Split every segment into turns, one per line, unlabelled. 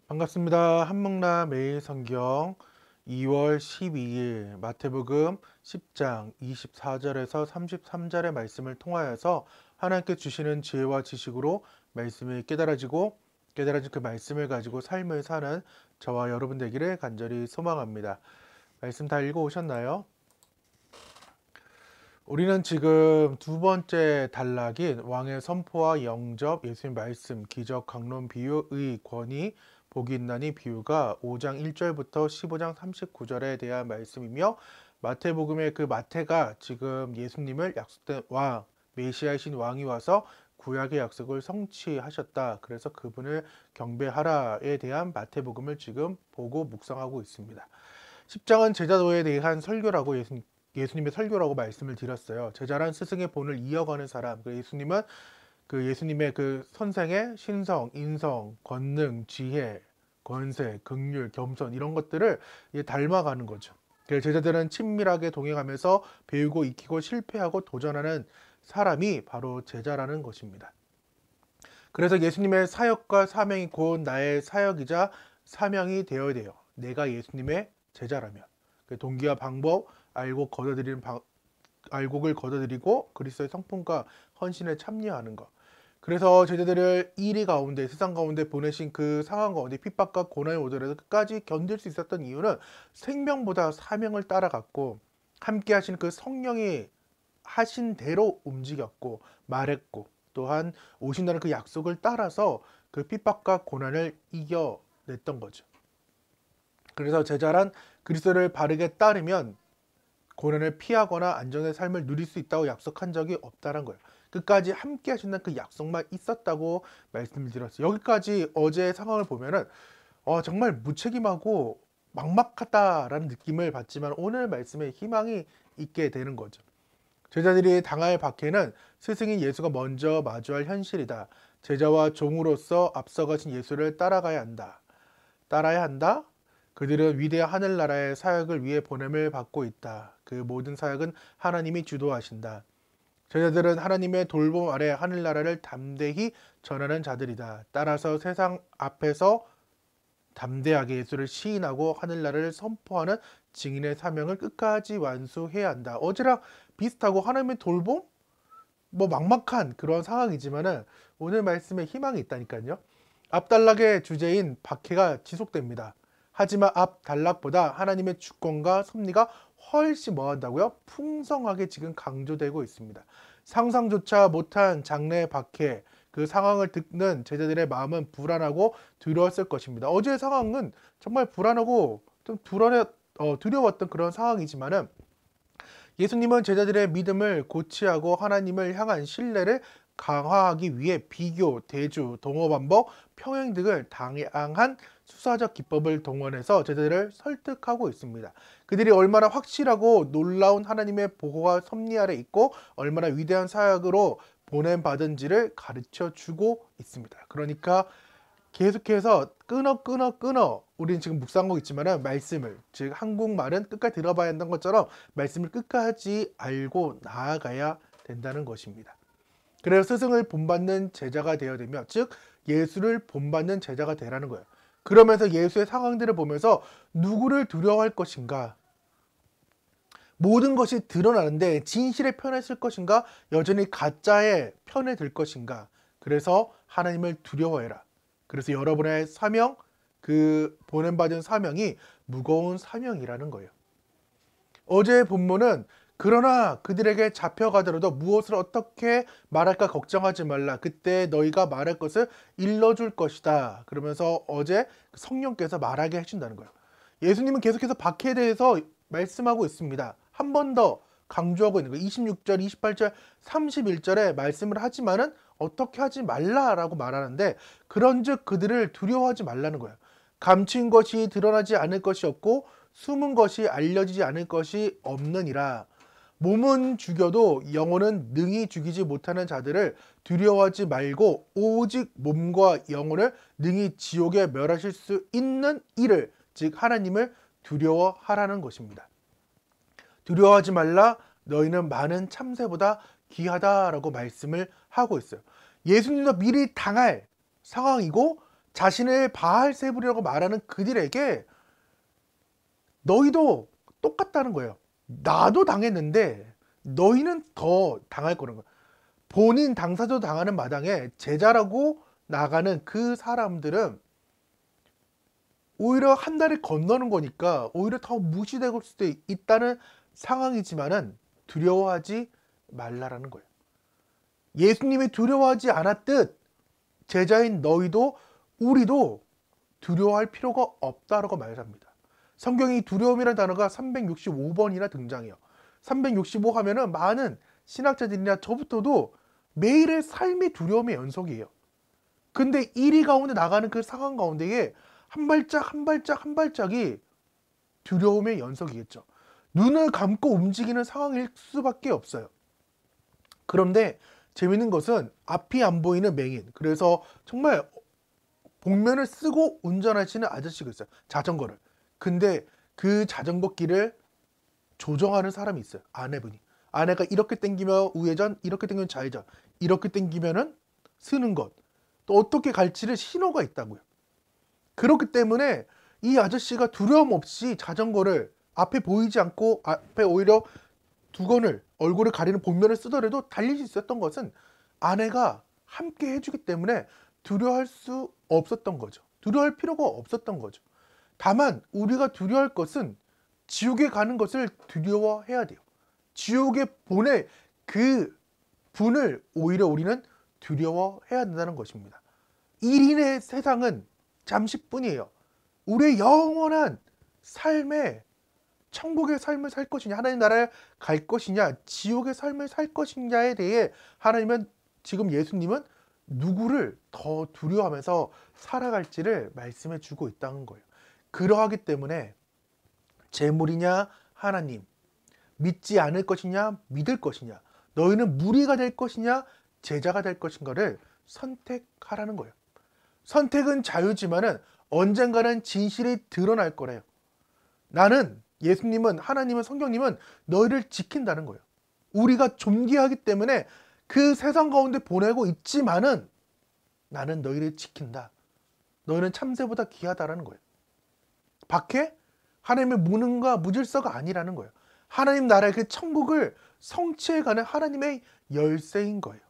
반갑습니다. 한묵나 매일 성경 2월 12일 마태복음 10장 24절에서 33절의 말씀을 통하여서 하나님께 주시는 지혜와 지식으로 말씀이 깨달아진 그 말씀을 가지고 삶을 사는 저와 여러분 되기를 간절히 소망합니다. 말씀 다 읽어 오셨나요? 우리는 지금 두 번째 단락인 왕의 선포와 영접, 예수님 말씀, 기적, 강론, 비유의 권위, 복이 있나니 비유가 5장 1절부터 15장 39절에 대한 말씀이며 마태복음의 그 마태가 지금 예수님을 약속된 왕, 메시아이신 왕이 와서 구약의 약속을 성취하셨다. 그래서 그분을 경배하라에 대한 마태복음을 지금 보고 묵상하고 있습니다. 10장은 제자도에 대한 설교라고 예수님의 설교라고 말씀을 드렸어요. 제자란 스승의 본을 이어가는 사람. 예수님은 그 예수님의 그 선생의 신성, 인성, 권능, 지혜, 권세, 긍휼, 겸손 이런 것들을 닮아가는 거죠. 그래서 제자들은 친밀하게 동행하면서 배우고 익히고 실패하고 도전하는 사람이 바로 제자라는 것입니다. 그래서 예수님의 사역과 사명이 곧 나의 사역이자 사명이 되어야 돼요. 내가 예수님의 제자라면. 동기와 방법, 알곡을 걷어들이고 그리스도의 성품과 헌신에 참여하는 것. 그래서 제자들을 이리 가운데 세상 가운데 보내신 그 상황 가운데 핍박과 고난이 오더라도 끝까지 견딜 수 있었던 이유는 생명보다 사명을 따라갔고 함께 하신 그 성령이 하신 대로 움직였고 말했고 또한 오신다는 그 약속을 따라서 그 핍박과 고난을 이겨냈던 거죠. 그래서 제자란 그리스도를 바르게 따르면 고난을 피하거나 안전의 삶을 누릴 수 있다고 약속한 적이 없다는 거예요. 끝까지 함께 하신다는 그 약속만 있었다고 말씀을 드렸어요. 여기까지 어제의 상황을 보면은 정말 무책임하고 막막하다라는 느낌을 받지만 오늘 말씀에 희망이 있게 되는 거죠. 제자들이 당할 박해는 스승인 예수가 먼저 마주할 현실이다. 제자와 종으로서 앞서가신 예수를 따라야 한다. 그들은 위대한 하늘나라의 사역을 위해 보냄을 받고 있다. 그 모든 사역은 하나님이 주도하신다. 제자들은 하나님의 돌봄 아래 하늘나라를 담대히 전하는 자들이다. 따라서 세상 앞에서 담대하게 예수를 시인하고 하늘나라를 선포하는 증인의 사명을 끝까지 완수해야 한다. 어제랑 비슷하고 하나님의 돌봄? 막막한 그런 상황이지만은 오늘 말씀에 희망이 있다니까요. 앞단락의 주제인 박해가 지속됩니다. 하지만 앞 단락보다 하나님의 주권과 섭리가 훨씬 뭐한다고요? 풍성하게 지금 강조되고 있습니다. 상상조차 못한 장래의 박해, 그 상황을 듣는 제자들의 마음은 불안하고 두려웠을 것입니다. 어제의 상황은 정말 불안하고 좀 두려웠던 그런 상황이지만은 예수님은 제자들의 믿음을 고취하고 하나님을 향한 신뢰를 강화하기 위해 비교, 대주, 동어반복, 평행 등을 다양한 수사적 기법을 동원해서 제자들을 설득하고 있습니다. 그들이 얼마나 확실하고 놀라운 하나님의 보호와 섭리 아래 있고 얼마나 위대한 사역으로 보냄받은지를 가르쳐 주고 있습니다. 그러니까 계속해서 끊어 우리는 지금 묵상하고 있지만은 말씀을 즉 한국말은 끝까지 들어봐야 한다는 것처럼 말씀을 끝까지 알고 나아가야 된다는 것입니다. 그래서 스승을 본받는 제자가 되어야 되며 즉 예수를 본받는 제자가 되라는 거예요. 그러면서 예수의 상황들을 보면서 누구를 두려워할 것인가, 모든 것이 드러나는데 진실의 편에 쓸 것인가, 여전히 가짜의 편에 들 것인가. 그래서 하나님을 두려워해라. 그래서 여러분의 사명, 그 보냄받은 사명이 무거운 사명이라는 거예요. 어제의 본문은 그러나 그들에게 잡혀가더라도 무엇을 어떻게 말할까 걱정하지 말라. 그때 너희가 말할 것을 일러줄 것이다. 그러면서 어제 성령께서 말하게 해준다는 거예요. 예수님은 계속해서 박해에 대해서 말씀하고 있습니다. 한 번 더 강조하고 있는 거예요. 26절, 28절, 31절에 말씀을 하지만은 어떻게 하지 말라라고 말하는데 그런즉 그들을 두려워하지 말라는 거예요. 감춘 것이 드러나지 않을 것이 없고 숨은 것이 알려지지 않을 것이 없느니라. 몸은 죽여도 영혼은 능히 죽이지 못하는 자들을 두려워하지 말고 오직 몸과 영혼을 능히 지옥에 멸하실 수 있는 이를 즉 하나님을 두려워하라는 것입니다. 두려워하지 말라. 너희는 많은 참새보다 귀하다라고 말씀을 하고 있어요. 예수님도 미리 당할 상황이고 자신을 바알세불이라고 말하는 그들에게 너희도 똑같다는 거예요. 나도 당했는데 너희는 더 당할 거라는 거예요. 본인 당사자도 당하는 마당에 제자라고 나가는 그 사람들은 오히려 한 달을 건너는 거니까 오히려 더 무시될 수도 있다는 상황이지만은 두려워하지 말라라는 거예요. 예수님이 두려워하지 않았듯 제자인 너희도 우리도 두려워할 필요가 없다라고 말합니다. 성경이 두려움이라는 단어가 365번이나 등장해요. 365 하면은 많은 신학자들이나 저부터도 매일의 삶이 두려움의 연속이에요. 근데 이리 가운데 나가는 그 상황 가운데에 한 발짝 한 발짝 한 발짝이 두려움의 연속이겠죠. 눈을 감고 움직이는 상황일 수밖에 없어요. 그런데 재밌는 것은 앞이 안 보이는 맹인, 그래서 정말 복면을 쓰고 운전하시는 아저씨가 있어요. 자전거를. 근데 그 자전거 길을 조정하는 사람이 있어요. 아내분이. 아내가 이렇게 당기면 우회전, 이렇게 당기면 좌회전, 이렇게 당기면은 쓰는 것, 또 어떻게 갈지를 신호가 있다고요. 그렇기 때문에 이 아저씨가 두려움 없이 자전거를 앞에 보이지 않고 앞에 오히려 두건을 얼굴을 가리는 복면을 쓰더라도 달릴 수 있었던 것은 아내가 함께 해주기 때문에 두려워할 수 없었던 거죠. 두려워할 필요가 없었던 거죠. 다만 우리가 두려워할 것은 지옥에 가는 것을 두려워해야 돼요. 지옥에 보낼 그 분을 오히려 우리는 두려워해야 된다는 것입니다. 1인의 세상은 잠시뿐이에요. 우리의 영원한 삶에 천국의 삶을 살 것이냐, 하나님 나라에 갈 것이냐, 지옥의 삶을 살 것이냐에 대해 하나님은, 지금 예수님은 누구를 더 두려워하면서 살아갈지를 말씀해 주고 있다는 거예요. 그러하기 때문에 재물이냐 하나님, 믿지 않을 것이냐 믿을 것이냐, 너희는 무리가 될 것이냐 제자가 될 것인가를 선택하라는 거예요. 선택은 자유지만은 언젠가는 진실이 드러날 거래요. 나는, 예수님은, 하나님은, 성경님은 너희를 지킨다는 거예요. 우리가 존귀하기 때문에 그 세상 가운데 보내고 있지만은 나는 너희를 지킨다. 너희는 참새보다 귀하다라는 거예요. 밖에 하나님의 무능과 무질서가 아니라는 거예요. 하나님 나라의 그 천국을 성취해가는 하나님의 열쇠인 거예요.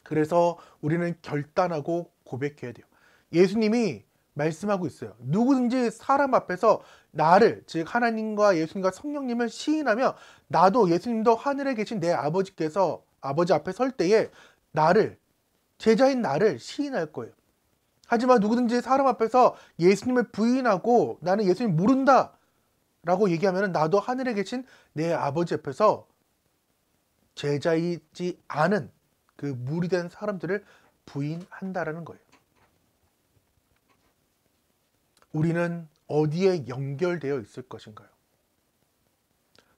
그래서 우리는 결단하고 고백해야 돼요. 예수님이 말씀하고 있어요. 누구든지 사람 앞에서 나를, 즉 하나님과 예수님과 성령님을 시인하며 나도, 예수님도 하늘에 계신 내 아버지께서 아버지 앞에 설 때에 나를, 제자인 나를 시인할 거예요. 하지만 누구든지 사람 앞에서 예수님을 부인하고 나는 예수님 모른다 라고 얘기하면 나도 하늘에 계신 내 아버지 앞에서 제자이지 않은 그 무리된 사람들을 부인한다라는 거예요. 우리는 어디에 연결되어 있을 것인가요?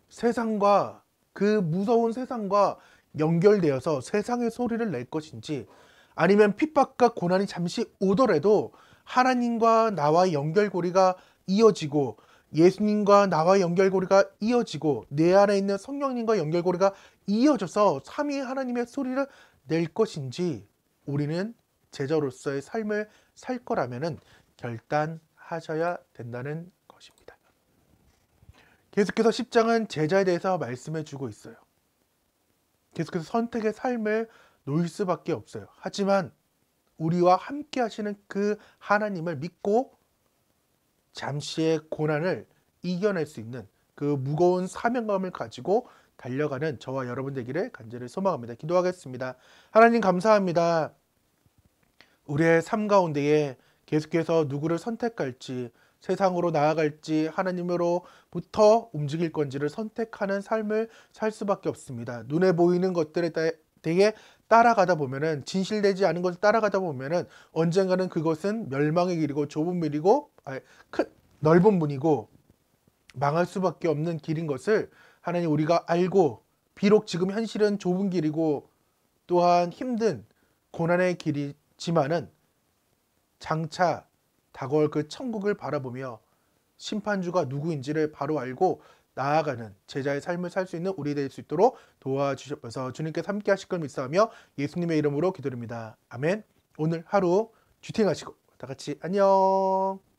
세상과, 그 무서운 세상과 연결되어서 세상의 소리를 낼 것인지, 아니면 핍박과 고난이 잠시 오더라도 하나님과 나와의 연결고리가 이어지고, 예수님과 나와의 연결고리가 이어지고, 내 안에 있는 성령님과 연결고리가 이어져서 삼위 하나님의 소리를 낼 것인지, 우리는 제자로서의 삶을 살 거라면은 결단하셔야 된다는 것입니다. 계속해서 10장은 제자에 대해서 말씀해 주고 있어요. 계속해서 선택의 삶을 놓일 수밖에 없어요. 하지만 우리와 함께 하시는 그 하나님을 믿고 잠시의 고난을 이겨낼 수 있는 그 무거운 사명감을 가지고 달려가는 저와 여러분 되기를 간절히 소망합니다. 기도하겠습니다. 하나님 감사합니다. 우리의 삶 가운데에 계속해서 누구를 선택할지, 세상으로 나아갈지 하나님으로부터 움직일 건지를 선택하는 삶을 살 수밖에 없습니다. 눈에 보이는 것들에 대해 따라가다 보면은, 진실되지 않은 것을 따라가다 보면은 언젠가는 그것은 멸망의 길이고 좁은 길이고 넓은 문이고 망할 수밖에 없는 길인 것을 하나님 우리가 알고, 비록 지금 현실은 좁은 길이고 또한 힘든 고난의 길이지만은 장차 다가올 그 천국을 바라보며 심판주가 누구인지를 바로 알고 나아가는 제자의 삶을 살 수 있는 우리 될 수 있도록 도와주셔서 주님께서 함께 하실 걸 믿사하며 예수님의 이름으로 기도드립니다. 아멘. 오늘 하루 쥐팅하시고 다 같이 안녕.